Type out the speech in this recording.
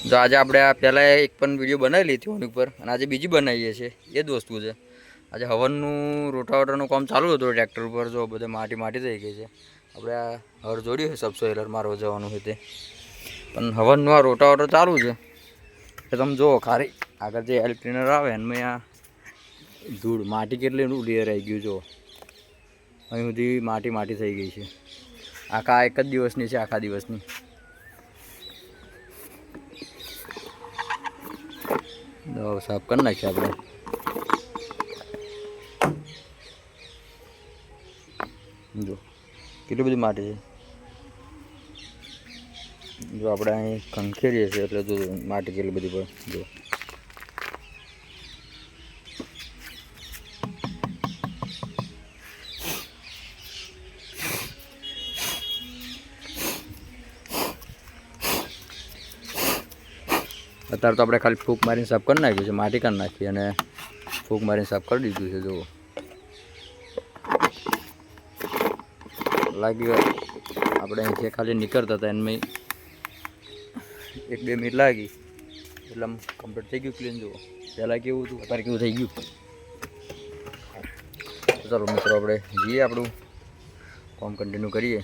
તો આજે આપણે આ પહેલાં એક પણ વિડીયો બનાવી લીધી ઓની ઉપર અને આજે બીજી બનાવીએ છીએ એ જ વસ્તુ છે. આજે હવનનું રોટાવેટરનું કામ ચાલુ હતું ટ્રેક્ટર ઉપર. જો બધે માટી થઈ ગઈ છે. આપણે આ હળ જોડ્યું છે સબસોઇલર મારવા જવાનું છે તે, પણ હવનનું આ રોટાવેટર ચાલુ છે. એ તમે જુઓ ખારી આગળ જે એલ ક્લીનર આવે એમાં આ ધૂળ માટી કેટલી લેયર આવી ગયું. જો અહીં સુધી માટી થઈ ગઈ છે. આખા એક જ દિવસની છે, આખા દિવસની. સાફ કરી નાખીએ આપણે. જો કેટલી બધી માટી છે. જો આપણે અહીં ખંખેરીએ છીએ એટલે જો માટી કેટલી બધી પડે. જો અત્યારે તો આપણે ખાલી ફૂંક મારીને સાફ કરી નાખ્યું છે, માટી કરી નાખી અને ફૂંક મારીને સાફ કરી દીધું છે. જુઓ લાગી આપણે અહીંથી ખાલી નીકળતા હતા એમાં 1-2 મિનિટ લાગી એટલે આમ કમ્પ્લીટ થઈ ગયું ક્લીન. જુઓ પહેલાં કેવું હતું અત્યારે કેવું થઈ ગયું. ચાલો મિત્રો આપણે જઈએ આપણું કામ કન્ટિન્યુ કરીએ.